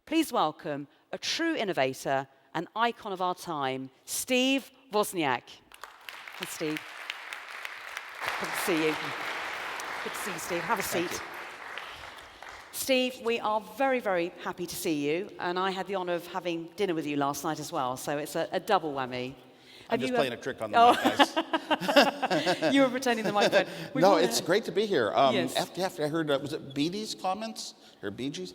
Please welcome a true innovator, an icon of our time, Steve Wozniak. Hi, Steve. Good to see you. Good to see you, Steve. Have a seat. Steve, we are very, very happy to see you, and I had the honour of having dinner with you last night as well, so it's a double whammy. I'm just playing a trick on the mic, guys. You were pretending the microphone. No, it's great to be here. Yes. After I heard, was it Beatty's comments? Or BG's?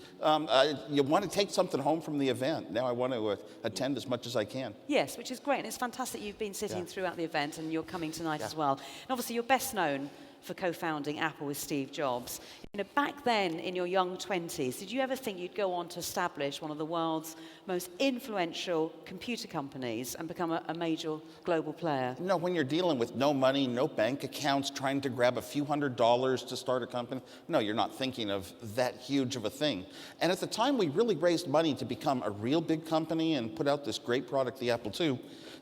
You want to take something home from the event. Now I want to attend as much as I can. Yes, which is great, and it's fantastic you've been sitting throughout the event, and you're coming tonight as well. And obviously you're best known for co-founding Apple with Steve Jobs. You know, back then, in your young 20s, did you ever think you'd go on to establish one of the world's most influential computer companies and become a major global player? No, when you're dealing with no money, no bank accounts, trying to grab a few $100s to start a company, no, you're not thinking of that huge of a thing. And at the time, we really raised money to become a real big company and put out this great product, the Apple II,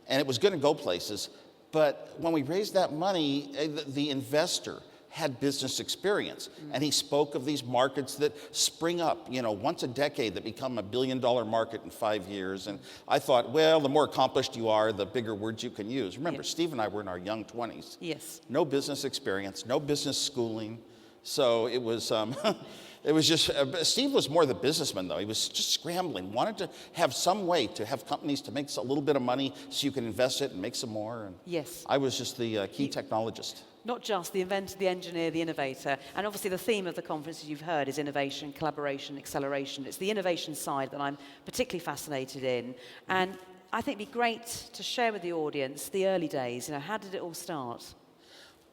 and it was going to go places. But when we raised that money, the investor had business experience. And he spoke of these markets that spring up, once a decade, that become a $1 billion market in 5 years. And I thought, well, the more accomplished you are, the bigger words you can use. Remember, Steve and I were in our young 20s. Yes. No business experience, no business schooling. So it was... It was just, Steve was more the businessman, though. He was just scrambling, wanted to have some way to have companies to make a little bit of money so you can invest it and make some more. And yes. I was just the key technologist. Not just the inventor, the engineer, the innovator. And obviously the theme of the conference, as you've heard, is innovation, collaboration, acceleration. It's the innovation side that I'm particularly fascinated in. And I think it'd be great to share with the audience the early days. How did it all start?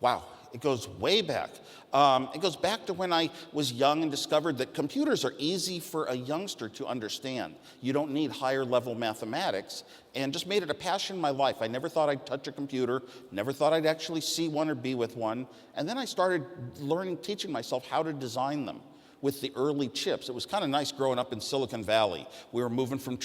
Wow. It goes way back. It goes back to when I was young and discovered that computers are easy for a youngster to understand. You don't need higher level mathematics, and just made it a passion in my life. I never thought I'd touch a computer, never thought I'd actually see one or be with one. And then I started teaching myself how to design them with the early chips. It was kind of nice growing up in Silicon Valley. We were moving from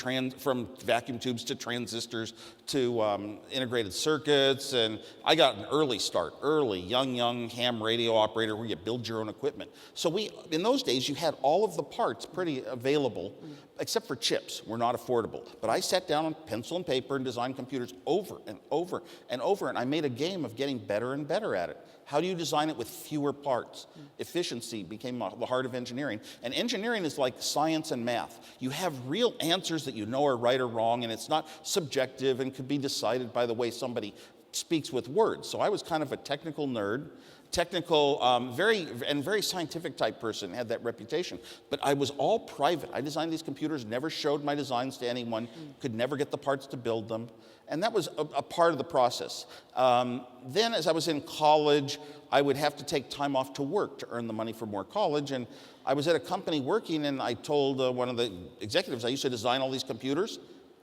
vacuum tubes to transistors to integrated circuits, and I got an early start, young ham radio operator where you build your own equipment. So in those days, you had all of the parts pretty available, except for chips, were not affordable. But I sat down on pencil and paper and designed computers over and over and over, and I made a game of getting better and better at it. How do you design it with fewer parts? Efficiency became the heart of engineering. And engineering is like science and math. You have real answers that you know are right or wrong, and it's not subjective and could be decided by the way somebody speaks with words. So I was kind of a technical nerd, very scientific type person, had that reputation. But I was all private. I designed these computers, never showed my designs to anyone, could never get the parts to build them. And that was a part of the process. Then as I was in college, I would have to take time off to work to earn the money for more college. And I was at a company working, and I told one of the executives, I used to design all these computers.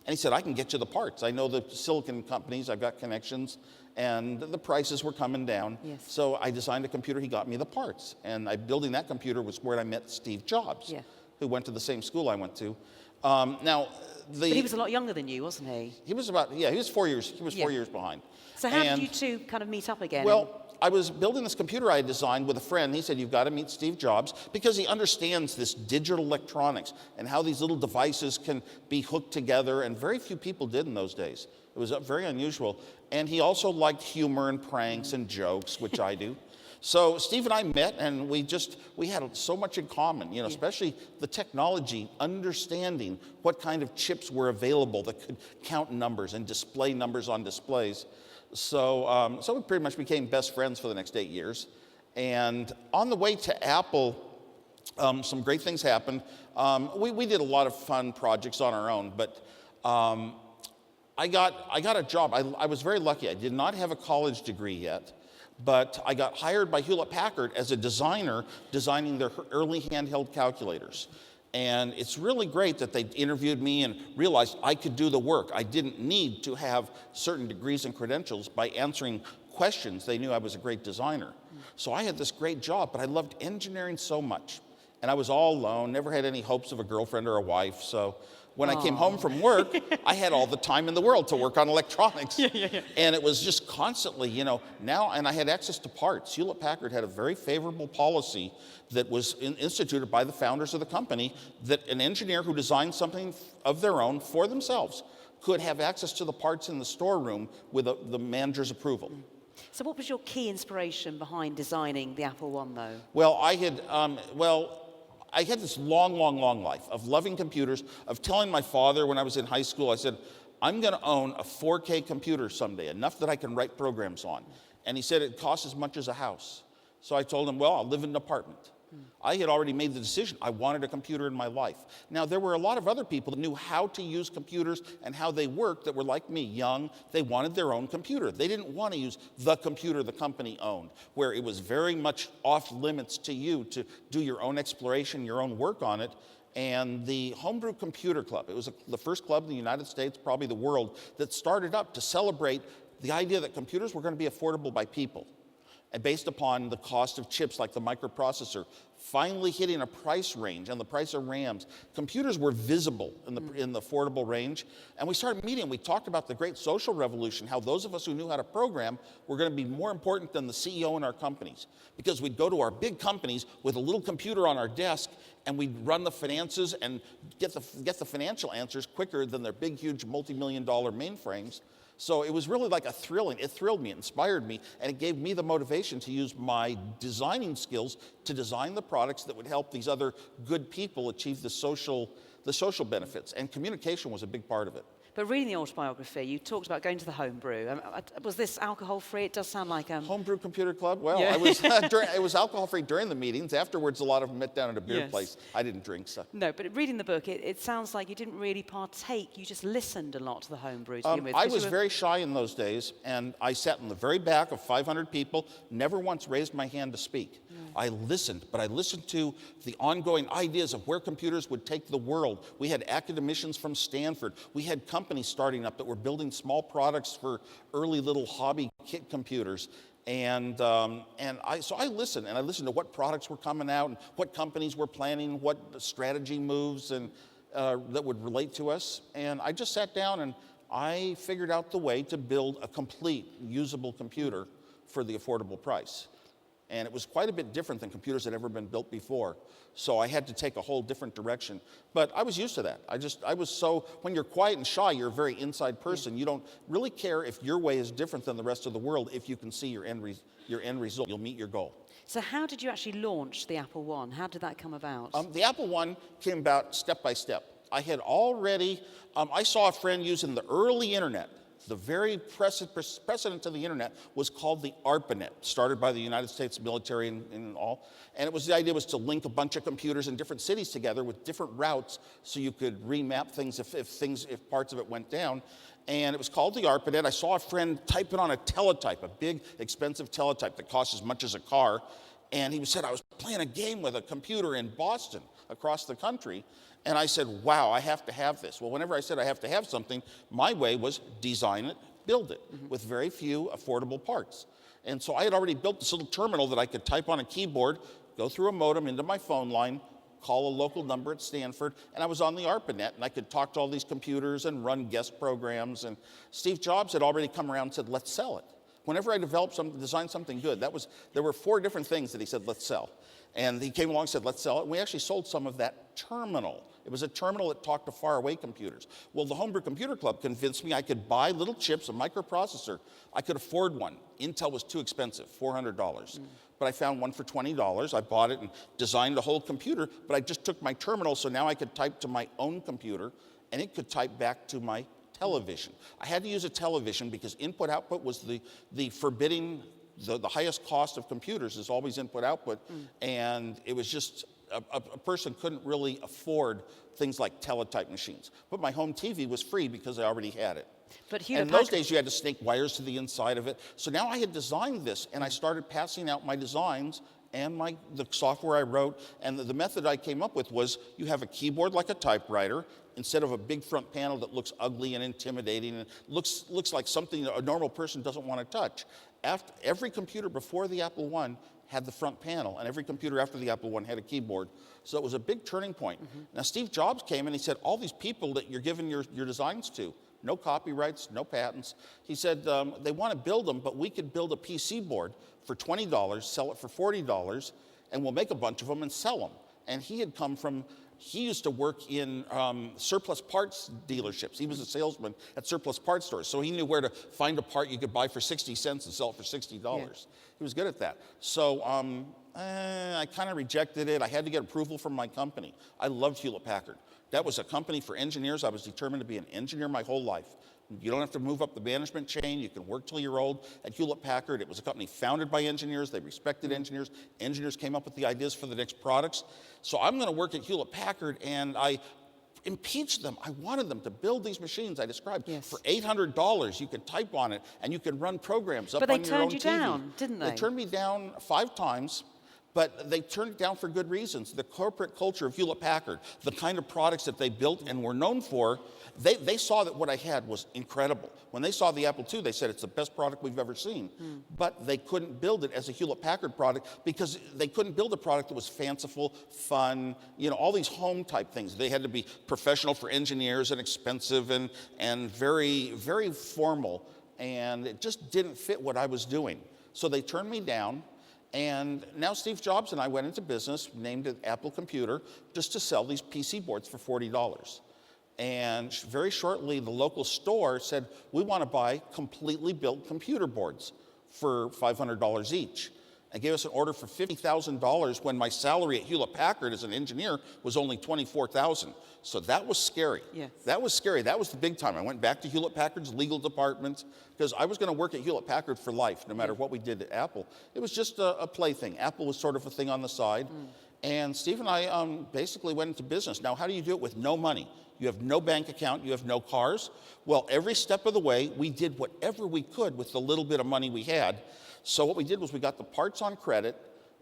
And he said, I can get you the parts. I know the silicon companies, I've got connections, and the prices were coming down. Yes. So I designed a computer, he got me the parts. And building that computer was where I met Steve Jobs, who went to the same school I went to. But he was a lot younger than you, wasn't he? He was he was 4 years, 4 years behind. So how did you two kind of meet up again? Well, I was building this computer I had designed with a friend. He said, you've got to meet Steve Jobs because he understands this digital electronics and how these little devices can be hooked together, and very few people did in those days. It was very unusual. And he also liked humor and pranks and jokes, which I do. So Steve and I met, and we had so much in common, especially the technology, understanding what kind of chips were available that could count numbers and display numbers on displays. So we pretty much became best friends for the next 8 years. And on the way to Apple, some great things happened. We did a lot of fun projects on our own, but I got a job. I was very lucky. I did not have a college degree yet, but I got hired by Hewlett-Packard as a designer, designing their early handheld calculators. And it's really great that they interviewed me and realized I could do the work. I didn't need to have certain degrees and credentials. By answering questions, they knew I was a great designer. So I had this great job, but I loved engineering so much. And I was all alone, never had any hopes of a girlfriend or a wife. So when I came home from work, I had all the time in the world to work on electronics. And it was just constantly, and I had access to parts. Hewlett-Packard had a very favorable policy that was instituted by the founders of the company, that an engineer who designed something of their own for themselves could have access to the parts in the storeroom with the manager's approval. So what was your key inspiration behind designing the Apple I, though? Well, I had this long life of loving computers, of telling my father when I was in high school, I said, I'm going to own a 4K computer someday, enough that I can write programs on. And he said it costs as much as a house. So I told him, well, I'll live in an apartment. I had already made the decision. I wanted a computer in my life. Now, there were a lot of other people that knew how to use computers and how they worked that were like me, young. They wanted their own computer. They didn't want to use the computer the company owned, where it was very much off limits to you to do your own exploration, your own work on it. And the Homebrew Computer Club, it was the first club in the United States, probably the world, that started up to celebrate the idea that computers were going to be affordable by people. And based upon the cost of chips like the microprocessor finally hitting a price range and the price of RAMs, computers were visible in the affordable range. And we started meeting, we talked about the great social revolution, how those of us who knew how to program were going to be more important than the CEO in our companies. Because we'd go to our big companies with a little computer on our desk and we'd run the finances and get the financial answers quicker than their big, huge, multi-million-dollar mainframes. So it was really like it thrilled me, it inspired me, and it gave me the motivation to use my designing skills to design the products that would help these other good people achieve the social benefits. And communication was a big part of it. But reading the autobiography, you talked about going to the homebrew. Was this alcohol-free? It does sound like Homebrew Computer Club? Well, yeah. It was alcohol-free during the meetings. Afterwards, a lot of them met down at a beer place. I didn't drink, so. No, but reading the book, it sounds like you didn't really partake. You just listened a lot to the homebrew. I was very shy in those days, and I sat in the very back of 500 people, never once raised my hand to speak. I listened, but I listened to the ongoing ideas of where computers would take the world. We had academicians from Stanford. We had companies starting up that were building small products for early little hobby kit computers. So I listened, and I listened to what products were coming out and what companies were planning, what strategy moves and that would relate to us. And I just sat down and I figured out the way to build a complete usable computer for the affordable price. And it was quite a bit different than computers that had ever been built before. So I had to take a whole different direction. But I was used to that. When you're quiet and shy, you're a very inside person. You don't really care if your way is different than the rest of the world if you can see your end result. You'll meet your goal. So how did you actually launch the Apple I? How did that come about? The Apple I came about step by step. I had already, I saw a friend using the early internet. The very precedent to the internet was called the ARPANET, started by the United States military and all. And the idea was to link a bunch of computers in different cities together with different routes so you could remap things if parts of it went down. And it was called the ARPANET. I saw a friend type it on a teletype, a big, expensive teletype that cost as much as a car. And he said, I was playing a game with a computer in Boston across the country. And I said, wow, I have to have this. Well, whenever I said I have to have something, my way was design it, build it, with very few affordable parts. And so I had already built this little terminal that I could type on a keyboard, go through a modem into my phone line, call a local number at Stanford, and I was on the ARPANET, and I could talk to all these computers and run guest programs. And Steve Jobs had already come around and said, let's sell it. Whenever I designed something good, there were 4 different things that he said, let's sell. And he came along and said, let's sell it. And we actually sold some of that terminal. It was a terminal that talked to faraway computers. Well, the Homebrew Computer Club convinced me I could buy little chips, a microprocessor. I could afford one. Intel was too expensive, $400. But I found one for $20. I bought it and designed the whole computer, but I just took my terminal, so now I could type to my own computer, and it could type back to my television. I had to use a television because input-output was the forbidding. The highest cost of computers is always input-output, and it was just a person couldn't really afford things like teletype machines. But my home TV was free because I already had it. But and in those days, you had to snake wires to the inside of it. So now I had designed this, and I started passing out my designs and the software I wrote. And the method I came up with was you have a keyboard like a typewriter, instead of a big front panel that looks ugly and intimidating and looks like something a normal person doesn't want to touch. Every computer before the Apple I had the front panel, and every computer after the Apple I had a keyboard. So it was a big turning point. Now, Steve Jobs came and he said, all these people that you're giving your designs to, no copyrights, no patents. He said, they want to build them, but we could build a PC board for $20, sell it for $40, and we'll make a bunch of them and sell them. And he had come from, he used to work in surplus parts dealerships. He was a salesman at surplus parts stores, so he knew where to find a part you could buy for 60 cents and sell it for $60. Yeah. He was good at that. So I kind of rejected it. I had to get approval from my company. I loved Hewlett-Packard. That was a company for engineers. I was determined to be an engineer my whole life. You don't have to move up the management chain. You can work till you're old. At Hewlett-Packard, it was a company founded by engineers. They respected engineers. Engineers came up with the ideas for the next products. So I'm going to work at Hewlett-Packard, and I impeached them. I wanted them to build these machines I described. Yes. For $800, you could type on it, and you could run programs up on your own TV. But they turned you down, didn't they? They turned me down 5 times. But they turned it down for good reasons. The corporate culture of Hewlett-Packard, the kind of products that they built and were known for, they saw that what I had was incredible. When they saw the Apple II, they said it's the best product we've ever seen. But they couldn't build it as a Hewlett-Packard product because they couldn't build a product that was fanciful, fun, all these home type things. They had to be professional for engineers and expensive and very, very formal. And it just didn't fit what I was doing. So they turned me down. And now Steve Jobs and I went into business, named it Apple Computer, just to sell these PC boards for $40. And very shortly, the local store said, we want to buy completely built computer boards for $500 each. And gave us an order for $50,000 when my salary at Hewlett-Packard as an engineer was only $24,000. So that was scary. Yes. That was scary. That was the big time. I went back to Hewlett-Packard's legal department because I was going to work at Hewlett-Packard for life, no matter what we did at Apple. It was just a plaything. Apple was sort of a thing on the side. And Steve and I basically went into business. Now, how do you do it with no money? You have no bank account, you have no cars. Well, every step of the way, we did whatever we could with the little bit of money we had. So what we did was we got the parts on credit,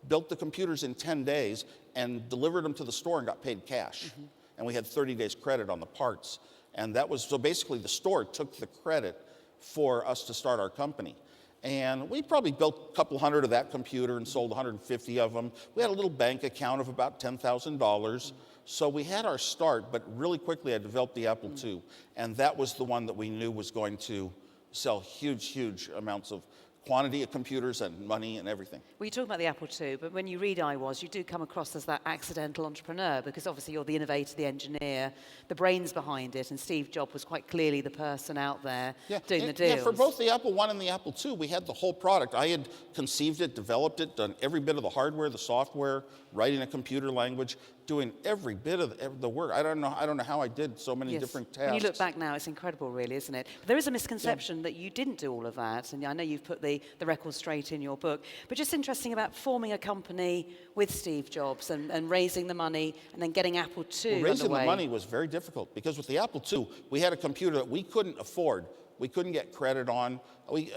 built the computers in 10 days, and delivered them to the store and got paid cash. And we had 30 days credit on the parts. And that was, so basically the store took the credit for us to start our company. And we probably built a couple hundred of that computer and sold 150 of them. We had a little bank account of about $10,000. So we had our start, but really quickly I developed the Apple II. And that was the one that we knew was going to sell huge, huge amounts of quantity of computers and money and everything. Well, you talk about the Apple II, but when you read iWoz, you do come across as that accidental entrepreneur because obviously you're the innovator, the engineer, the brains behind it, and Steve Jobs was quite clearly the person out there doing the deals. Yeah, for both the Apple I and the Apple II, we had the whole product. I had conceived it, developed it, done every bit of the hardware, the software, writing a computer language, doing every bit of the work. I don't know how I did so many different tasks. When you look back now, it's incredible, really, isn't it? But there is a misconception that you didn't do all of that, and I know you've put the record straight in your book. But just interesting about forming a company with Steve Jobs and raising the money and then getting Apple II underway. Raising the money was very difficult because with the Apple II, we had a computer that we couldn't afford. We couldn't get credit on. We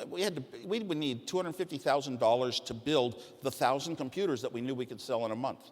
would need $250,000 to build the 1,000 computers that we knew we could sell in a month.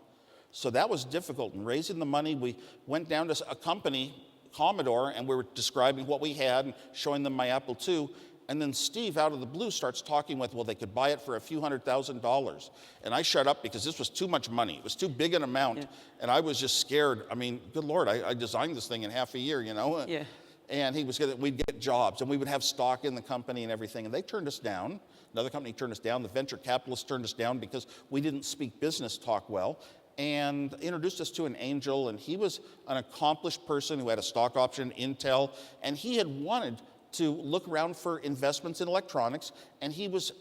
So that was difficult. And raising the money, we went down to a company, Commodore, and we were describing what we had and showing them my Apple II. And then Steve, out of the blue, starts talking with, well, they could buy it for a few $100,000. And I shut up because this was too much money. It was too big an amount. And I was just scared. I mean, good Lord, I designed this thing in half a year, Yeah. And we'd get jobs, and we would have stock in the company and everything. And they turned us down. Another company turned us down. The venture capitalists turned us down because we didn't speak business talk well. And introduced us to an angel, and he was an accomplished person who had a stock option in Intel, and he had wanted to look around for investments in electronics, and he was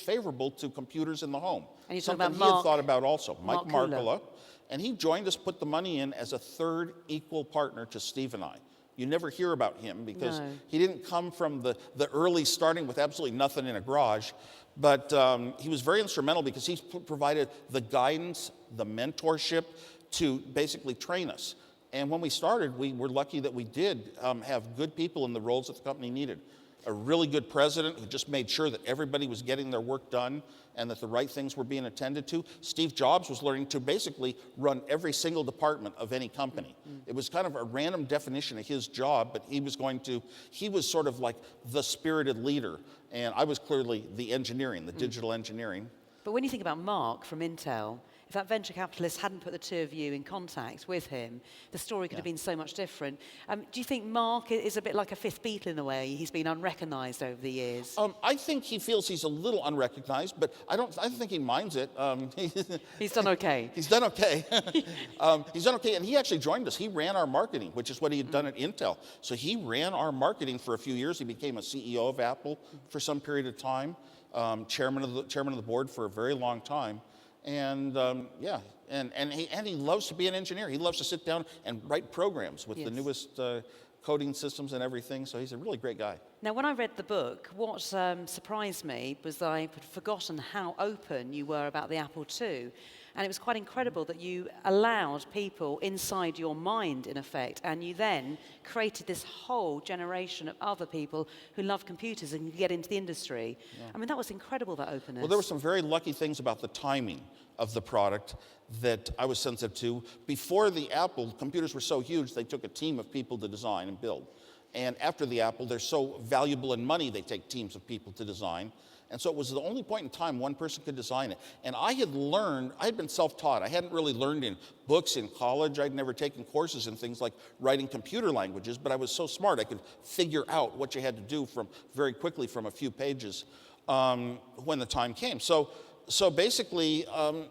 favorable to computers in the home. And you're something talking about he had thought about also, Mike Markkula. And he joined us, put the money in as a third equal partner to Steve and I. You never hear about him because he didn't come from the early starting with absolutely nothing in a garage. But he was very instrumental because he provided the guidance, the mentorship to basically train us. And when we started, we were lucky that we did have good people in the roles that the company needed. A really good president who just made sure that everybody was getting their work done and that the right things were being attended to. Steve Jobs was learning to basically run every single department of any company. It was kind of a random definition of his job, but he was sort of like the spirited leader. And I was clearly the engineering, the digital engineering. But when you think about Mark from Intel, if that venture capitalist hadn't put the two of you in contact with him, the story could have been so much different. Do you think Mark is a bit like a fifth Beatle in a way? He's been unrecognized over the years. I think he feels he's a little unrecognized, but I don't think he minds it. He's done okay. He's done okay. He's done okay, and he actually joined us. He ran our marketing, which is what he had done at Intel. So he ran our marketing for a few years. He became a CEO of Apple for some period of time, chairman of the board for a very long time. And he loves to be an engineer. He loves to sit down and write programs with the newest coding systems and everything. So he's a really great guy. Now, when I read the book, what surprised me was that I had forgotten how open you were about the Apple II. And it was quite incredible that you allowed people inside your mind, in effect, and you then created this whole generation of other people who love computers and could get into the industry. Yeah. I mean, that was incredible, that openness. Well, there were some very lucky things about the timing of the product that I was sensitive to. Before the Apple, computers were so huge, they took a team of people to design and build. And after the Apple, they're so valuable in money, they take teams of people to design. And so it was the only point in time one person could design it. And I had been self-taught. I hadn't really learned in books in college. I'd never taken courses in things like writing computer languages, but I was so smart I could figure out what you had to do very quickly from a few pages when the time came. So basically, I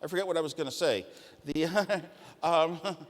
forget what I was going to say. You're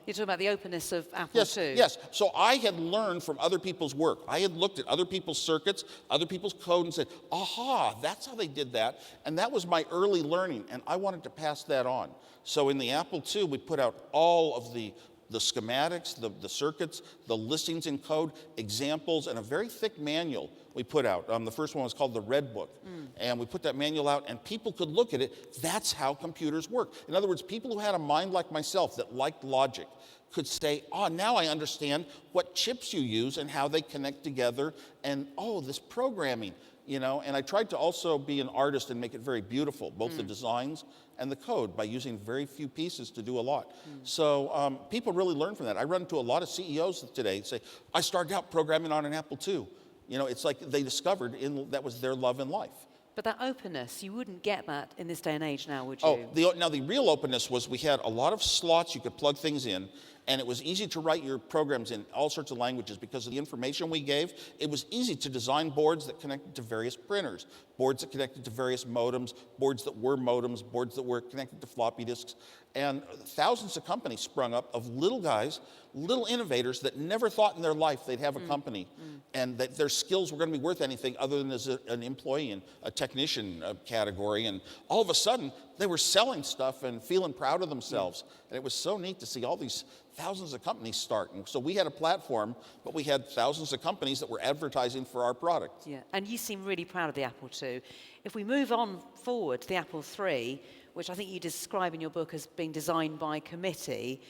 talking about the openness of Apple II. Yes. So I had learned from other people's work. I had looked at other people's circuits, other people's code, and said, aha, that's how they did that. And that was my early learning, and I wanted to pass that on. So in the Apple II, we put out all of the schematics, the circuits, the listings in code, examples, and a very thick manual we put out. The first one was called the Red Book. And we put that manual out, and people could look at it. That's how computers work. In other words, people who had a mind like myself that liked logic could say, oh, now I understand what chips you use and how they connect together, and oh, this programming, you know. And I tried to also be an artist and make it very beautiful, both the designs and the code, by using very few pieces to do a lot. So people really learn from that. I run into a lot of CEOs today say, I started out programming on an Apple II. You know, it's like they discovered that was their love in life. But that openness, you wouldn't get that in this day and age now, would you? Now the real openness was we had a lot of slots you could plug things in, and it was easy to write your programs in all sorts of languages because of the information we gave. It was easy to design boards that connected to various printers, boards that connected to various modems, boards that were modems, boards that were connected to floppy disks. And thousands of companies sprung up of little guys, little innovators that never thought in their life they'd have a company and that their skills were going to be worth anything other than as an employee in a technician category. And all of a sudden, they were selling stuff and feeling proud of themselves. And it was so neat to see all these thousands of companies start. And so we had a platform, but we had thousands of companies that were advertising for our product. Yeah, and you seem really proud of the Apple II. If we move on forward to the Apple III, which I think you describe in your book as being designed by committee,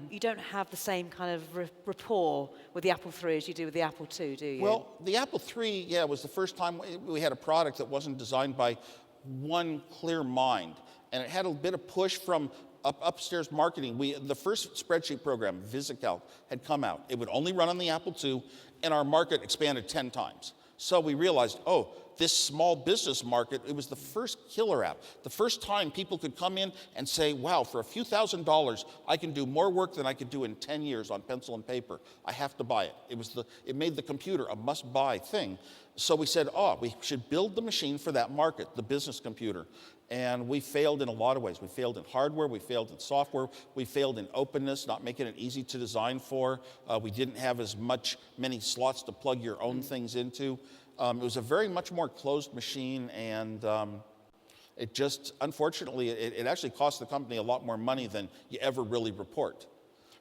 you don't have the same kind of rapport with the Apple III as you do with the Apple II, do you? Well, the Apple III, was the first time we had a product that wasn't designed by one clear mind. And it had a bit of push from upstairs marketing. The first spreadsheet program, VisiCalc, had come out. It would only run on the Apple II, and our market expanded 10 times. So we realized, this small business market, it was the first killer app. The first time people could come in and say, wow, for a few $1,000s, I can do more work than I could do in 10 years on pencil and paper. I have to buy it. It made the computer a must-buy thing. So we said, we should build the machine for that market, the business computer. And we failed in a lot of ways. We failed in hardware, we failed in software, we failed in openness, not making it easy to design for. We didn't have many slots to plug your own things into. It was a very much more closed machine, and it just, unfortunately, it actually cost the company a lot more money than you ever really report.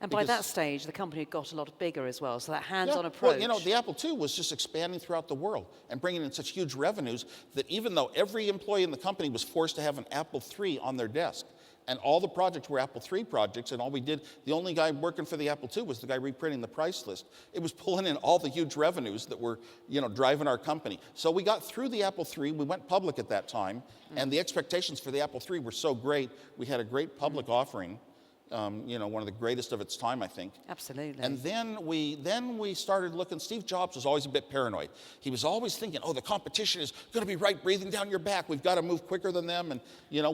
And by that stage, the company had got a lot bigger as well, so that hands-on approach. Well, the Apple II was just expanding throughout the world and bringing in such huge revenues that even though every employee in the company was forced to have an Apple III on their desk, and all the projects were Apple III projects, and the only guy working for the Apple II was the guy reprinting the price list. It was pulling in all the huge revenues that were, driving our company. So we got through the Apple III. We went public at that time, and the expectations for the Apple III were so great. We had a great public offering, one of the greatest of its time, I think. Absolutely. And then we started looking. Steve Jobs was always a bit paranoid. He was always thinking, oh, the competition is going to be right breathing down your back. We've got to move quicker than them. And,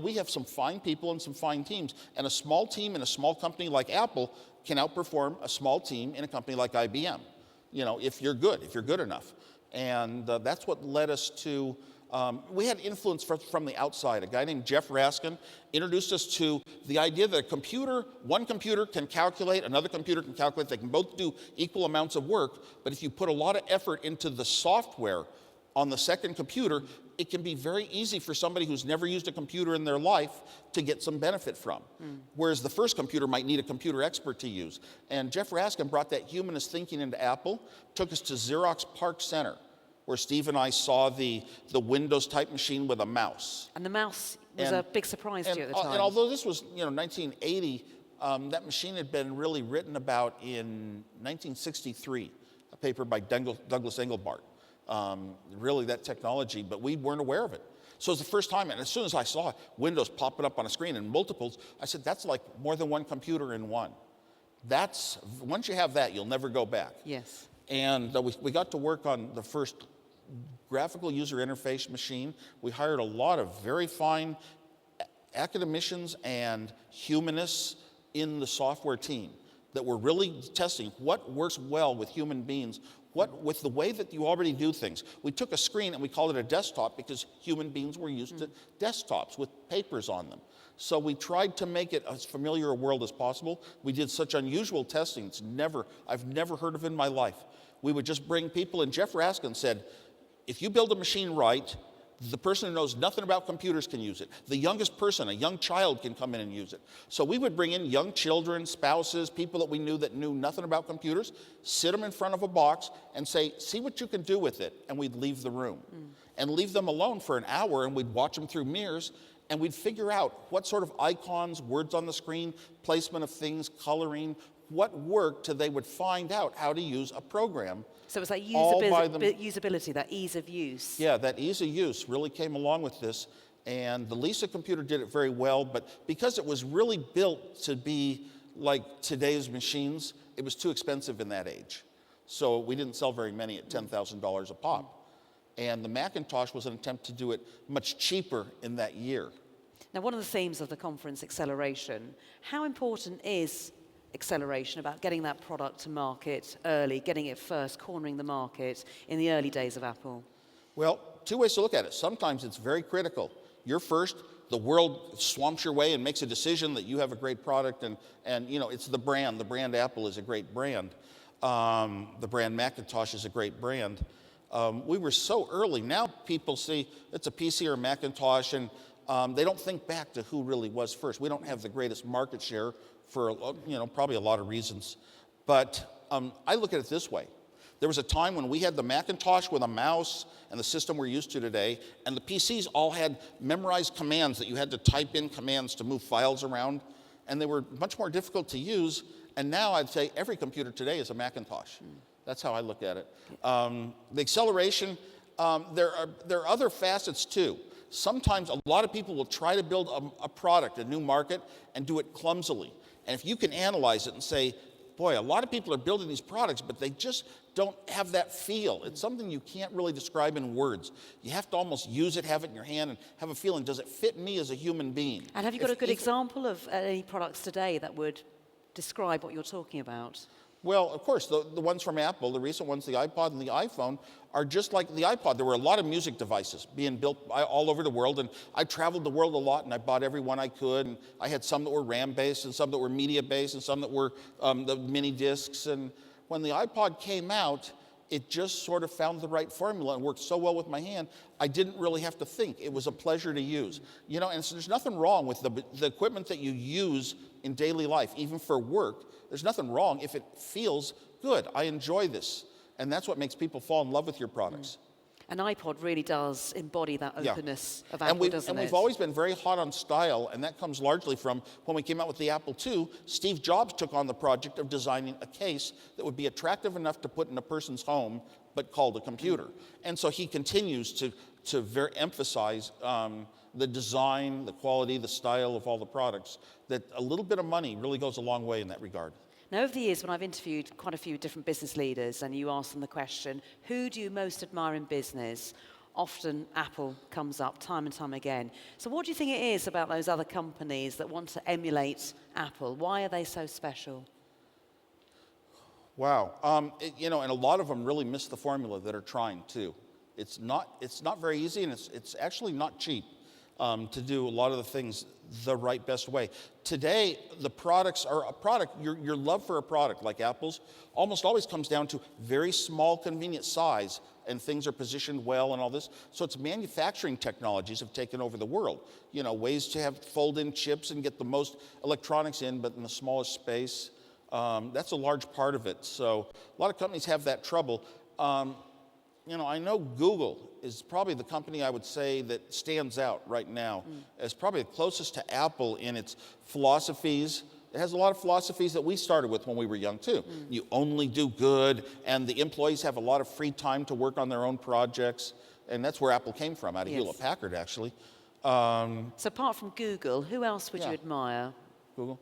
we have some fine people and some fine teams. And a small team in a small company like Apple can outperform a small team in a company like IBM, if you're good enough. And that's what led us to, we had influence from the outside. A guy named Jeff Raskin introduced us to the idea that one computer can calculate, another computer can calculate. They can both do equal amounts of work, but if you put a lot of effort into the software on the second computer, it can be very easy for somebody who's never used a computer in their life to get some benefit from. Whereas the first computer might need a computer expert to use. And Jeff Raskin brought that humanist thinking into Apple, took us to Xerox PARC Center, where Steve and I saw the Windows type machine with a mouse. And the mouse was a big surprise to you at the time. And although this was 1980, that machine had been really written about in 1963, a paper by Douglas Engelbart. Really that technology, but we weren't aware of it. So it was the first time, and as soon as I saw Windows popping up on a screen in multiples, I said, that's like more than one computer in one. Once you have that, you'll never go back. Yes. And we got to work on the first graphical user interface machine. We hired a lot of very fine academicians and humanists in the software team that were really testing what works well with human beings, with the way that you already do things. We took a screen and we called it a desktop because human beings were used to desktops with papers on them. So we tried to make it as familiar a world as possible. We did such unusual testing, I've never heard of in my life. We would just bring people, and Jeff Raskin said, if you build a machine right, the person who knows nothing about computers can use it. The youngest person, a young child, can come in and use it. So we would bring in young children, spouses, people that we knew that knew nothing about computers, sit them in front of a box and say, see what you can do with it, and we'd leave the room. And leave them alone for an hour, and we'd watch them through mirrors, and we'd figure out what sort of icons, words on the screen, placement of things, coloring, what worked till they would find out how to use a program. So it was like usability, that ease of use. Yeah, that ease of use really came along with this. And the Lisa computer did it very well, but because it was really built to be like today's machines, it was too expensive in that age. So we didn't sell very many at $10,000 a pop. And the Macintosh was an attempt to do it much cheaper in that year. Now, one of the themes of the conference, acceleration, how important is acceleration about getting that product to market early, getting it first, cornering the market in the early days of Apple? Well, two ways to look at it. Sometimes it's very critical. You're first, the world swamps your way and makes a decision that you have a great product, and it's the brand. The brand Apple is a great brand. The brand Macintosh is a great brand. We were so early. Now people see it's a PC or a Macintosh, and they don't think back to who really was first. We don't have the greatest market share for probably a lot of reasons. But I look at it this way. There was a time when we had the Macintosh with a mouse and the system we're used to today, and the PCs all had memorized commands that you had to type in commands to move files around, and they were much more difficult to use. And now I'd say every computer today is a Macintosh. That's how I look at it. The acceleration, there are other facets too. Sometimes a lot of people will try to build a product, a new market, and do it clumsily. And if you can analyze it and say, boy, a lot of people are building these products, but they just don't have that feel. It's something you can't really describe in words. You have to almost use it, have it in your hand, and have a feeling, does it fit me as a human being? And have you got a good example of any products today that would describe what you're talking about? Well, of course, the ones from Apple, the recent ones, the iPod and the iPhone, are just like the iPod. There were a lot of music devices being built all over the world, and I traveled the world a lot, and I bought every one I could, and I had some that were RAM-based, and some that were media-based, and some that were the mini discs. And when the iPod came out, it just sort of found the right formula and worked so well with my hand, I didn't really have to think. It was a pleasure to use. And so there's nothing wrong with the equipment that you use in daily life, even for work. There's nothing wrong if it feels good. I enjoy this. And that's what makes people fall in love with your products. An iPod really does embody that openness of Apple, doesn't it? And we've always been very hot on style, and that comes largely from when we came out with the Apple II, Steve Jobs took on the project of designing a case that would be attractive enough to put in a person's home, but called a computer. And so he continues to emphasize the design, the quality, the style of all the products, that a little bit of money really goes a long way in that regard. Now, over the years, when I've interviewed quite a few different business leaders and you ask them the question, who do you most admire in business? Often Apple comes up time and time again. So what do you think it is about those other companies that want to emulate Apple? Why are they so special? Wow. And a lot of them really miss the formula that are trying to. It's not very easy, and it's actually not cheap to do a lot of the things the right best way. Today, the products are a product, your love for a product like Apple's almost always comes down to very small, convenient size, and things are positioned well and all this. So it's manufacturing technologies have taken over the world. Ways to have fold-in chips and get the most electronics in, but in the smallest space. That's a large part of it. So a lot of companies have that trouble. I know Google is probably the company I would say that stands out right now as probably the closest to Apple in its philosophies. It has a lot of philosophies that we started with when we were young too. You only do good, and the employees have a lot of free time to work on their own projects, and that's where Apple came from, out of Hewlett Packard actually. So apart from Google, who else would you admire? Google.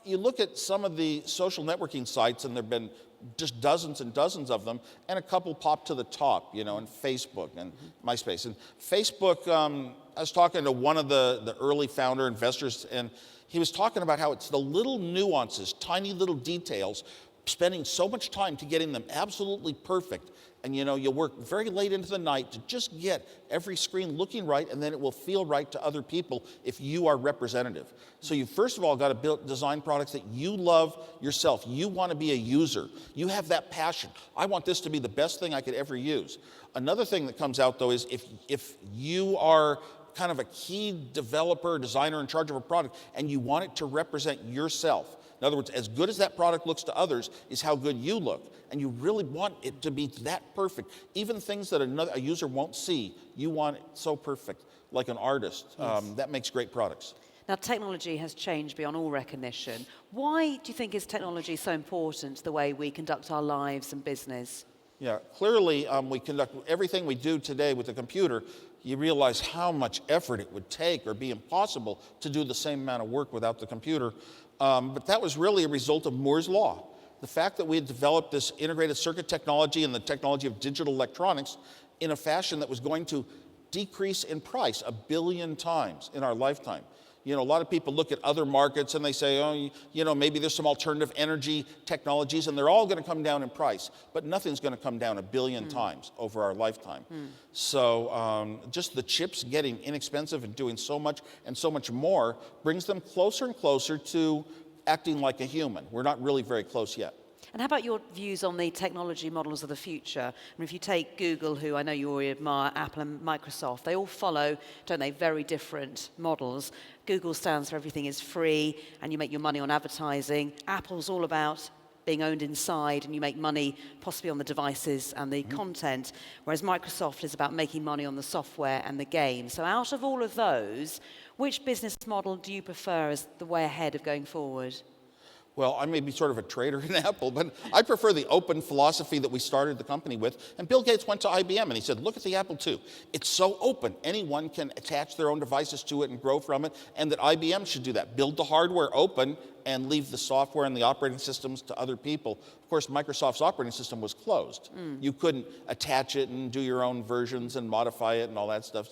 You look at some of the social networking sites, and there have been just dozens and dozens of them, and a couple pop to the top, and Facebook and MySpace. And Facebook, I was talking to one of the early founder investors, and he was talking about how it's the little nuances, tiny little details, spending so much time to getting them absolutely perfect. And you'll work very late into the night to just get every screen looking right, and then it will feel right to other people if you are representative. So you first of all got to design products that you love yourself. You want to be a user. You have that passion. I want this to be the best thing I could ever use. Another thing that comes out though is if you are kind of a key developer, designer in charge of a product, and you want it to represent yourself. In other words, as good as that product looks to others is how good you look. And you really want it to be that perfect. Even things that a user won't see, you want it so perfect, like an artist. That makes great products. Now, technology has changed beyond all recognition. Why do you think is technology so important to the way we conduct our lives and business? Yeah, clearly we conduct everything we do today with the computer. You realize how much effort it would take or be impossible to do the same amount of work without the computer. But that was really a result of Moore's Law. The fact that we had developed this integrated circuit technology and the technology of digital electronics in a fashion that was going to decrease in price 1 billion times in our lifetime. A lot of people look at other markets and they say, maybe there's some alternative energy technologies and they're all going to come down in price, but nothing's going to come down 1 billion times over our lifetime. So just the chips getting inexpensive and doing so much and so much more brings them closer and closer to acting like a human. We're not really very close yet. And how about your views on the technology models of the future? If you take Google, who I know you already admire, Apple and Microsoft, they all follow, don't they, very different models. Google stands for everything is free and you make your money on advertising. Apple's all about being owned inside and you make money possibly on the devices and the content, whereas Microsoft is about making money on the software and the game. So out of all of those, which business model do you prefer as the way ahead of going forward? Well, I may be sort of a traitor in Apple, but I prefer the open philosophy that we started the company with. And Bill Gates went to IBM and he said, look at the Apple II. It's so open. Anyone can attach their own devices to it and grow from it, and that IBM should do that. Build the hardware open and leave the software and the operating systems to other people. Of course, Microsoft's operating system was closed. You couldn't attach it and do your own versions and modify it and all that stuff.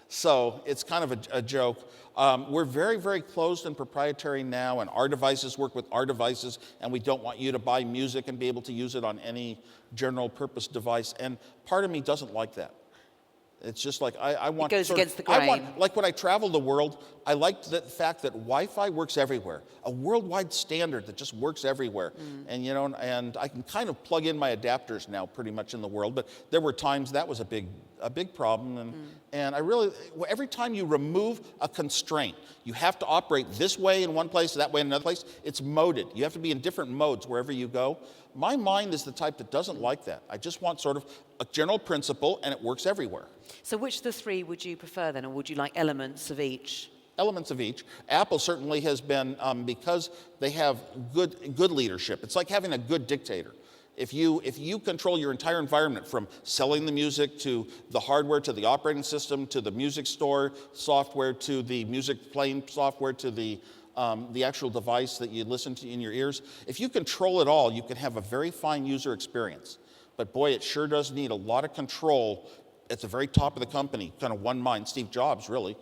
So it's kind of a joke. We're very, very closed and proprietary now, and our devices work with our devices, and we don't want you to buy music and be able to use it on any general purpose device. And part of me doesn't like that. It's just like I want. It goes against the grain. Like when I travel the world, I like the fact that Wi-Fi works everywhere, a worldwide standard that just works everywhere. And and I can kind of plug in my adapters now pretty much in the world. But there were times that was a big problem. And I really, every time you remove a constraint, you have to operate this way in one place, that way in another place. It's moded. You have to be in different modes wherever you go. My mind is the type that doesn't like that. I just want sort of a general principle, and it works everywhere. So which of the three would you prefer then, or would you like elements of each? Elements of each. Apple certainly has been, because they have good leadership. It's like having a good dictator. If you control your entire environment from selling the music to the hardware to the operating system to the music store software to the music playing software to the actual device that you listen to in your ears, if you control it all, you can have a very fine user experience. But boy, it sure does need a lot of control at the very top of the company, kind of one mind, Steve Jobs really,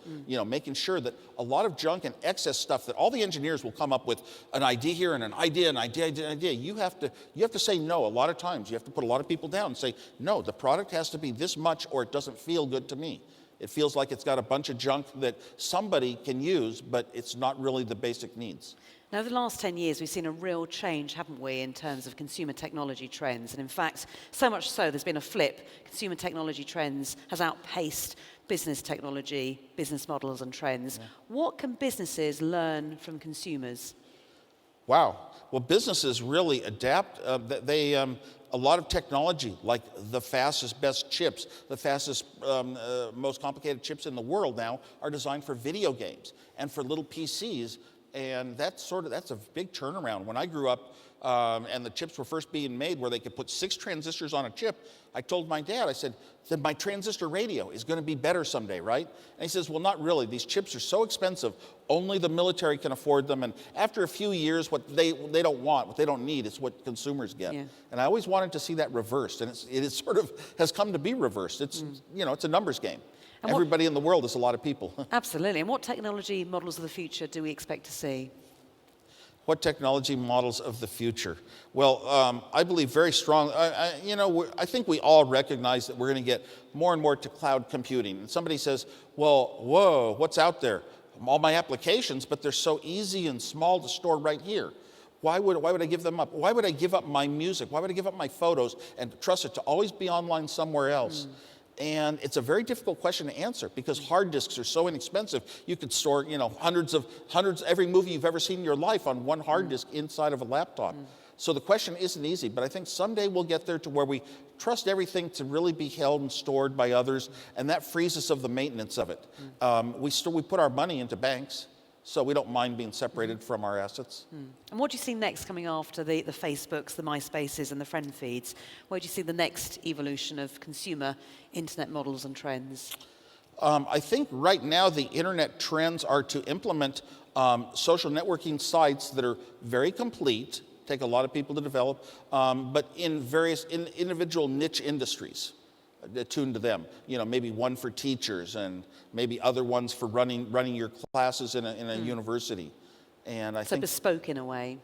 making sure that a lot of junk and excess stuff that all the engineers will come up with an idea here and an idea. You have to say no a lot of times. You have to put a lot of people down and say, no, the product has to be this much or it doesn't feel good to me. It feels like it's got a bunch of junk that somebody can use, but it's not really the basic needs. Now, over the last 10 years, we've seen a real change, haven't we, in terms of consumer technology trends. And in fact, so much so, there's been a flip. Consumer technology trends has outpaced business technology, business models and trends. Yeah. What can businesses learn from consumers? Wow. Well, businesses really adapt. A lot of technology, like the fastest, best chips, the fastest, most complicated chips in the world now are designed for video games and for little PCs. And that's a big turnaround. When I grew up and the chips were first being made where they could put 6 transistors on a chip, I told my dad, I said, then my transistor radio is going to be better someday, right? And he says, well, not really. These chips are so expensive, only the military can afford them. And after a few years, what they don't want, what they don't need, is what consumers get. Yeah. And I always wanted to see that reversed. And it sort of has come to be reversed. It's, it's a numbers game. And everybody in the world is a lot of people. Absolutely. And what technology models of the future do we expect to see? What technology models of the future? Well, I believe very strong. I think we all recognize that we're going to get more and more to cloud computing. And somebody says, well, whoa, what's out there? All my applications, but they're so easy and small to store right here. Why would I give them up? Why would I give up my music? Why would I give up my photos and trust it to always be online somewhere else? And it's a very difficult question to answer because hard disks are so inexpensive. You could store, hundreds, every movie you've ever seen in your life on one hard disk inside of a laptop. So the question isn't easy, but I think someday we'll get there to where we trust everything to really be held and stored by others, and that frees us of the maintenance of it. We put our money into banks, so we don't mind being separated from our assets. And what do you see next coming after the Facebooks, the MySpaces and the friend feeds? Where do you see the next evolution of consumer internet models and trends? I think right now the internet trends are to implement social networking sites that are very complete, take a lot of people to develop, but in individual niche industries. Attuned to them, maybe one for teachers and maybe other ones for running your classes in a university. And I think bespoke in a way.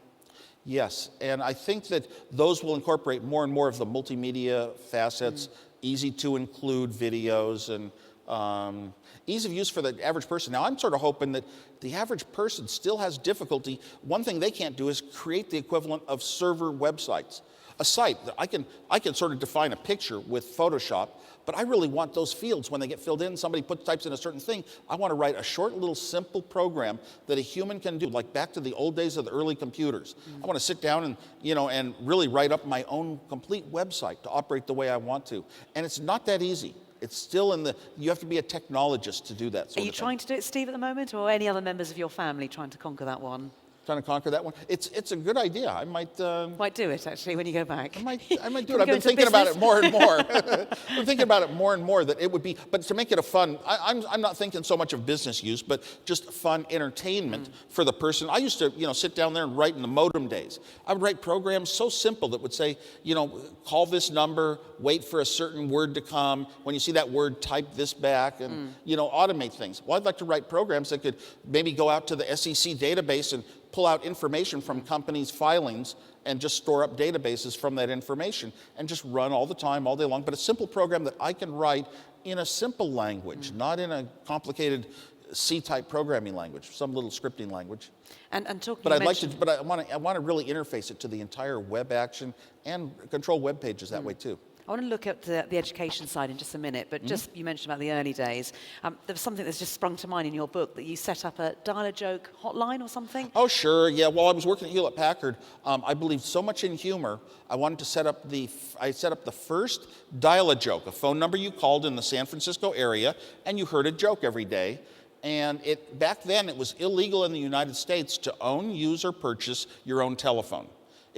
Yes, and I think that those will incorporate more and more of the multimedia facets, easy to include videos and ease of use for the average person. Now, I'm sort of hoping that the average person still has difficulty. One thing they can't do is create the equivalent of server websites. A site that I can sort of define a picture with Photoshop, but I really want those fields when they get filled in, somebody types in a certain thing. I want to write a short little simple program that a human can do, like back to the old days of the early computers. I want to sit down and, and really write up my own complete website to operate the way I want to. And it's not that easy. It's still you have to be a technologist to do that sort of thing. Are you trying to do it, Steve, at the moment, or any other members of your family trying to conquer that one? Trying to conquer that one. It's a good idea. I might do it actually when you go back. I might do it. I've been thinking about it more and more. I'm thinking about it more and more that it would be, but to make it a fun. I'm not thinking so much of business use, but just fun entertainment for the person. I used to sit down there and write in the modem days. I would write programs so simple that would say call this number, wait for a certain word to come. When you see that word, type this back, and automate things. Well, I'd like to write programs that could maybe go out to the SEC database and pull out information from companies' filings and just store up databases from that information and just run all the time, all day long. But a simple program that I can write in a simple language, not in a complicated C-type programming language, some little scripting language. And talking. But I want to really interface it to the entire web action and control web pages that way too. I want to look at the education side in just a minute, but just you mentioned about the early days. There was something that's just sprung to mind in your book that you set up a dial-a-joke hotline or something? Oh, sure. Yeah, while I was working at Hewlett-Packard, I believed so much in humor, I wanted to set up the first dial-a-joke, a phone number you called in the San Francisco area, and you heard a joke every day. And back then, it was illegal in the United States to own, use, or purchase your own telephone.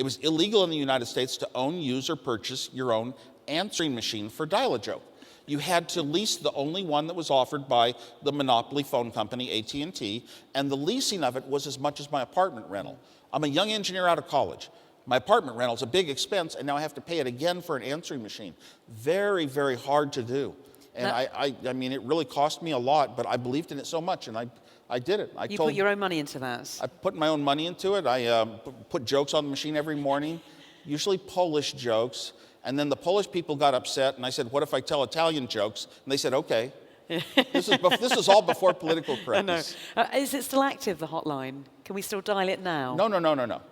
It was illegal in the United States to own, use, or purchase your own answering machine for dial-a-joke. You had to lease the only one that was offered by the monopoly phone company, AT&T, and the leasing of it was as much as my apartment rental. I'm a young engineer out of college. My apartment rental is a big expense, and now I have to pay it again for an answering machine. Very, very hard to do. And I mean, it really cost me a lot, but I believed in it so much, and I did it. You put your own money into that? I put my own money into it. I put jokes on the machine every morning, usually Polish jokes. And then the Polish people got upset, and I said, what if I tell Italian jokes? And they said, okay. This is all before political correctness. I know. Is it still active, the hotline? Can we still dial it now? No.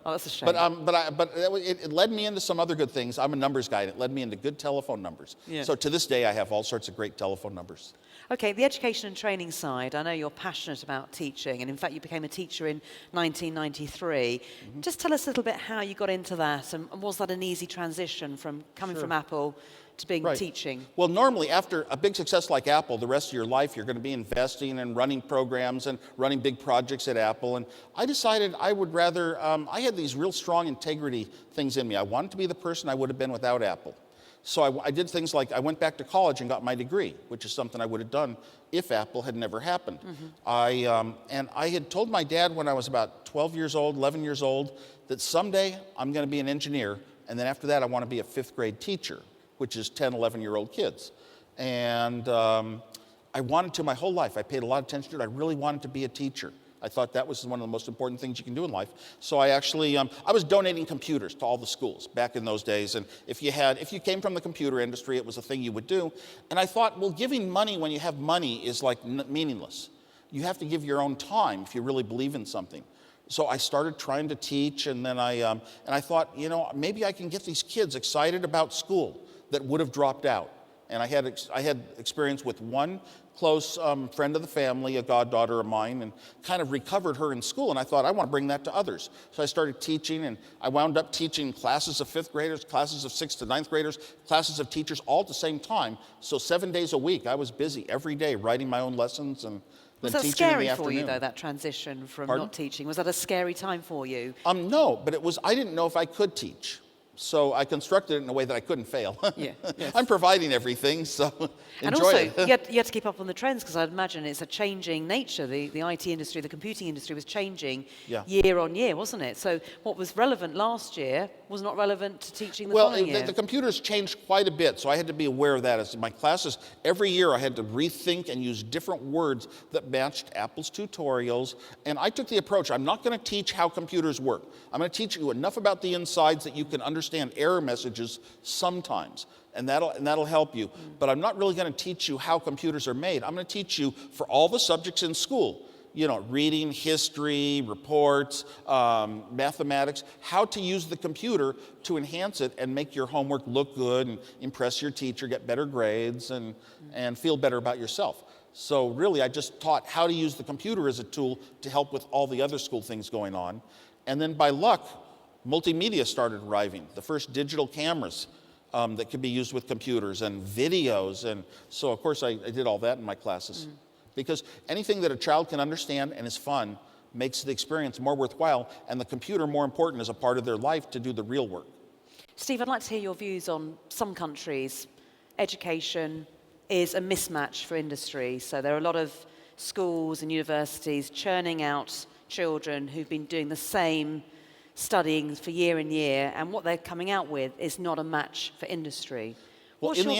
Oh, that's a shame. But it led me into some other good things. I'm a numbers guy, and it led me into good telephone numbers. Yeah. So to this day, I have all sorts of great telephone numbers. Okay, the education and training side, I know you're passionate about teaching, and in fact you became a teacher in 1993. Mm-hmm. Just tell us a little bit how you got into that, and was that an easy transition from coming from Apple to being teaching? Well, normally after a big success like Apple, the rest of your life you're going to be investing and running programs and running big projects at Apple. And I decided I would rather, I had these real strong integrity things in me. I wanted to be the person I would have been without Apple. So I did things like I went back to college and got my degree, which is something I would have done if Apple had never happened. Mm-hmm. And I had told my dad when I was about 12 years old, 11 years old, that someday I'm going to be an engineer, and then after that I want to be a 5th grade teacher, which is 10, 11-year-old kids. And I wanted to my whole life. I paid a lot of attention to it. I really wanted to be a teacher. I thought that was one of the most important things you can do in life. So I actually, I was donating computers to all the schools back in those days. And if you came from the computer industry, it was a thing you would do. And I thought, well, giving money when you have money is like meaningless. You have to give your own time if you really believe in something. So I started trying to teach, and then I thought, you know, maybe I can get these kids excited about school that would have dropped out. And I had experience with one close friend of the family, a goddaughter of mine, and kind of recovered her in school. And I thought, I want to bring that to others. So I started teaching, and I wound up teaching classes of 5th graders, classes of 6th to 9th graders, classes of teachers all at the same time. So 7 days a week, I was busy every day writing my own lessons and then teaching in the afternoon. Was that scary for you, though, that transition from not teaching? Was that a scary time for you? No, but I didn't know if I could teach. So I constructed it in a way that I couldn't fail. Yeah, yes. I'm providing everything, so and enjoy also, it. you had to keep up on the trends, because I'd imagine it's a changing nature. The IT industry, the computing industry was changing year on year, wasn't it? So what was relevant last year was not relevant to teaching the following year. The computers changed quite a bit, so I had to be aware of that. As in my classes, every year I had to rethink and use different words that matched Apple's tutorials. And I took the approach, I'm not going to teach how computers work. I'm going to teach you enough about the insides that you can understand error messages sometimes, and that'll help you. But I'm not really going to teach you how computers are made. I'm going to teach you for all the subjects in school, you know, reading, history, reports, mathematics, how to use the computer to enhance it and make your homework look good and impress your teacher, get better grades, and feel better about yourself. So really, I just taught how to use the computer as a tool to help with all the other school things going on. And then by luck, multimedia started arriving, the first digital cameras that could be used with computers, and videos. And so, of course, I did all that in my classes. Because anything that a child can understand and is fun makes the experience more worthwhile, and the computer more important as a part of their life to do the real work. Steve, I'd like to hear your views on some countries. Education is a mismatch for industry. So there are a lot of schools and universities churning out children who've been doing the same studying for year and year, and what they're coming out with is not a match for industry. Well, in the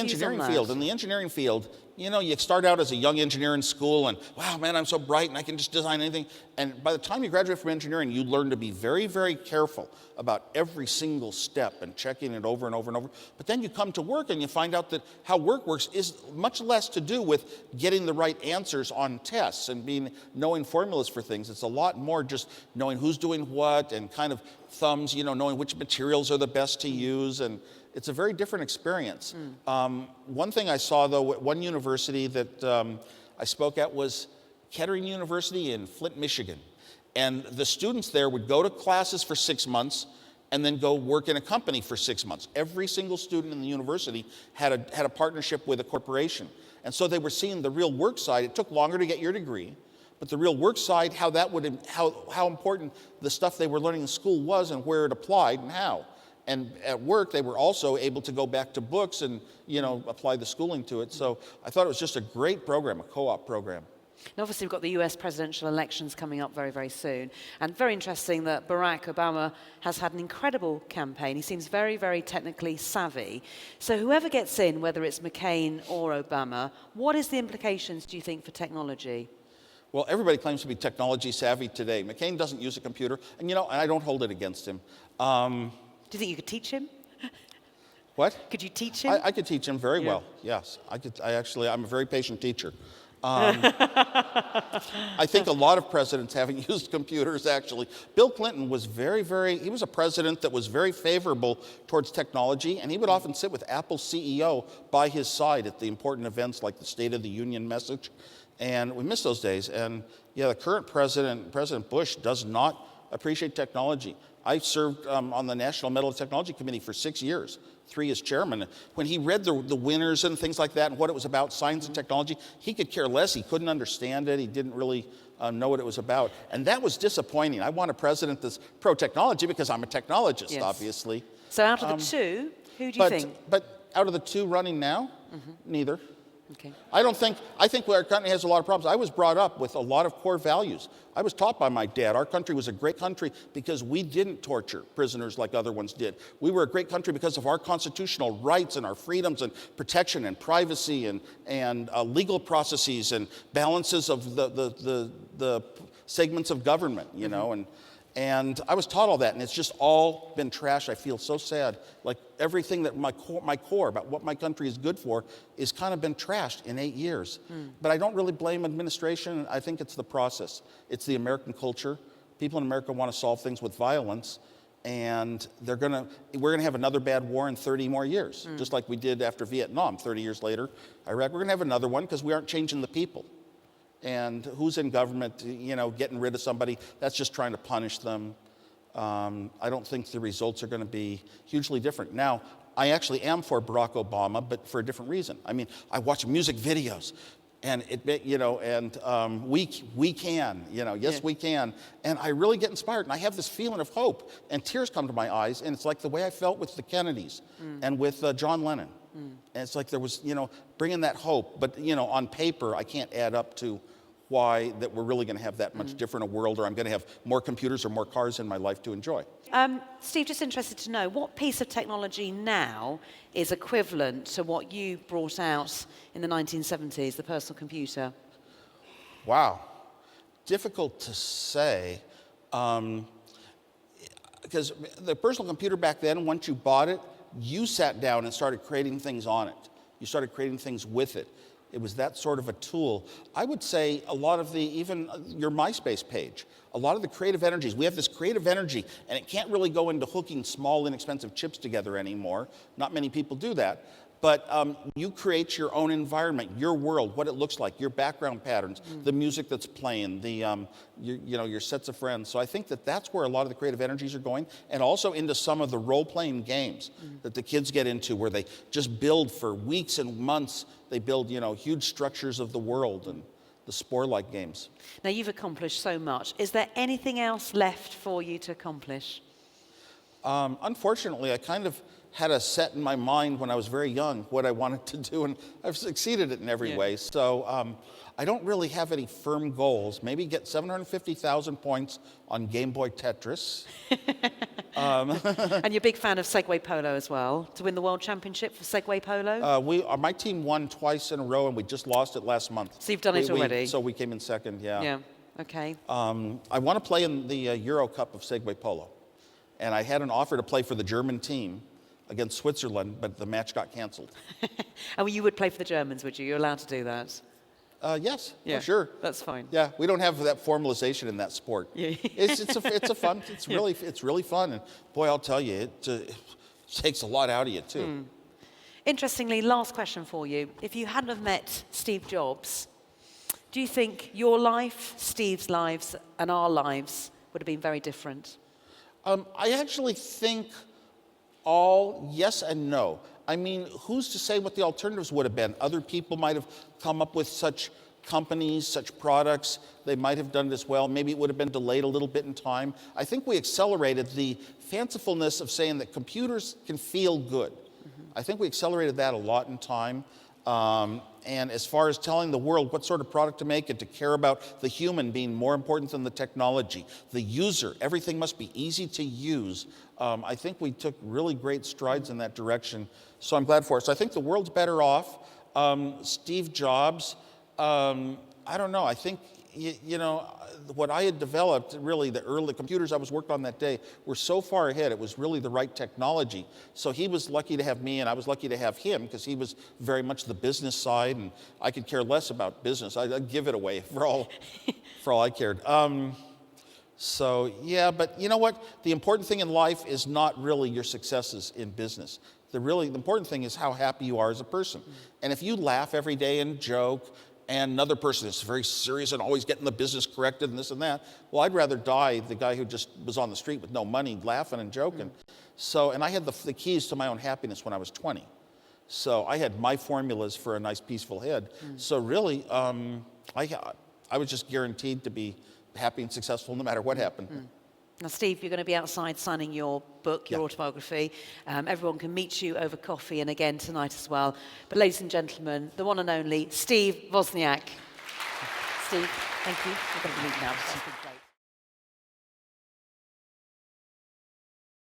engineering field, you know, you start out as a young engineer in school, and wow, man, I'm so bright and I can just design anything. And by the time you graduate from engineering, you learn to be very, very careful about every single step and checking it over and over and over. But then you come to work and you find out that how work works is much less to do with getting the right answers on tests and knowing formulas for things. It's a lot more just knowing who's doing what and kind of thumbs, you know, knowing which materials are the best to use. And it's a very different experience. One thing I saw, though, at one university that I spoke at was Kettering University in Flint, Michigan. And the students there would go to classes for 6 months and then go work in a company for 6 months. Every single student in the university had a partnership with a corporation. And so they were seeing the real work side. It took longer to get your degree, But the real work side, how important the stuff they were learning in school was and where it applied and how. And at work, they were also able to go back to books and, apply the schooling to it. So I thought it was just a great program, a co-op program. And obviously, we've got the US presidential elections coming up very, very soon. And very interesting that Barack Obama has had an incredible campaign. He seems very, very technically savvy. So whoever gets in, whether it's McCain or Obama, what is the implications, do you think, for technology? Well, everybody claims to be technology savvy today. McCain doesn't use a computer, and I don't hold it against him. Do you think you could teach him? What? Could you teach him? I could teach him very well, yes. I'm a very patient teacher. I think a lot of presidents haven't used computers, actually. Bill Clinton was he was a president that was very favorable towards technology, and he would often sit with Apple's CEO by his side at the important events like the State of the Union message. And we miss those days. And the current president, President Bush, does not appreciate technology. I served on the National Medal of Technology Committee for 6 years, 3 as chairman. When he read the winners and things like that and what it was about, science and technology, he could care less. He couldn't understand it. He didn't really know what it was about. And that was disappointing. I want a president that's pro-technology because I'm a technologist, yes. obviously. So out of the two, who do you think? But out of the two running now, neither. Okay. I think our country has a lot of problems. I was brought up with a lot of core values. I was taught by my dad. Our country was a great country because we didn't torture prisoners like other ones did. We were a great country because of our constitutional rights and our freedoms and protection and privacy and legal processes and balances of the segments of government, And I was taught all that, and it's just all been trash. I feel so sad. Like everything that my core about what my country is good for is kind of been trashed in 8 years. But I don't really blame administration. I think it's the process. It's the American culture. People in America want to solve things with violence, and we're gonna have another bad war in 30 more years, just like we did after Vietnam. 30 years later, Iraq. We're gonna have another one because we aren't changing the people. And who's in government, getting rid of somebody, that's just trying to punish them. I don't think the results are going to be hugely different. Now, I actually am for Barack Obama, but for a different reason. I mean, I watch music videos, and we can, yes, we can. And I really get inspired, and I have this feeling of hope, and tears come to my eyes, and it's like the way I felt with the Kennedys and with John Lennon. And it's like there was, bringing that hope. But, on paper, I can't add up to why that we're really going to have that much different a world, or I'm going to have more computers or more cars in my life to enjoy. Steve, just interested to know, what piece of technology now is equivalent to what you brought out in the 1970s, the personal computer? Wow. Difficult to say. Because the personal computer back then, once you bought it, you sat down and started creating things on it. You started creating things with it. It was that sort of a tool. I would say a lot of even your MySpace page, a lot of the creative energies, we have this creative energy, and it can't really go into hooking small, inexpensive chips together anymore. Not many people do that. But you create your own environment, your world, what it looks like, your background patterns, the music that's playing, your sets of friends. So I think that's where a lot of the creative energies are going, and also into some of the role-playing games that the kids get into, where they just build for weeks and months. They build, huge structures of the world and the Spore-like games. Now, you've accomplished so much. Is there anything else left for you to accomplish? Unfortunately, I kind of had a set in my mind when I was very young what I wanted to do, and I've succeeded in every way. So I don't really have any firm goals. Maybe get 750,000 points on Game Boy Tetris. And you're a big fan of Segway Polo as well, to win the World Championship for Segway Polo? My team won twice in a row, and we just lost it last month. So you've done it already? So we came in second, yeah. Yeah, okay. I want to play in the Euro Cup of Segway Polo. And I had an offer to play for the German team against Switzerland, but the match got canceled. And you would play for the Germans, would you? You're allowed to do that? Yes, yeah, sure. That's fine. Yeah, we don't have that formalization in that sport. Yeah. It's really fun, and boy, I'll tell you, it takes a lot out of you too. Interestingly, last question for you: if you hadn't have met Steve Jobs, do you think your life, Steve's lives, and our lives would have been very different? I actually think all yes and no. I mean, who's to say what the alternatives would have been? Other people might have come up with such companies, such products, they might have done it as well. Maybe it would have been delayed a little bit in time. I think we accelerated the fancifulness of saying that computers can feel good. I think we accelerated that a lot in time. And as far as telling the world what sort of product to make and to care about the human being more important than the technology, the user, everything must be easy to use. I think we took really great strides in that direction. So I'm glad for it. So I think the world's better off. Steve Jobs, I don't know, I think, you know, what I had developed, really the early computers I was working on that day were so far ahead, it was really the right technology. So he was lucky to have me and I was lucky to have him because he was very much the business side and I could care less about business. I'd give it away for all I cared. So yeah, but you know what? The important thing in life is not really your successes in business. The important thing is how happy you are as a person. And if you laugh every day and joke, and another person is very serious and always getting the business corrected and this and that, well, I'd rather die the guy who just was on the street with no money, laughing and joking. So, and I had the keys to my own happiness when I was 20. So I had my formulas for a nice, peaceful head. So really, I was just guaranteed to be happy and successful no matter what happened. Now, Steve, you're going to be outside signing your book, your autobiography. Everyone can meet you over coffee and again tonight as well. But ladies and gentlemen, the one and only Steve Wozniak. Steve, thank you. We're going to leave now.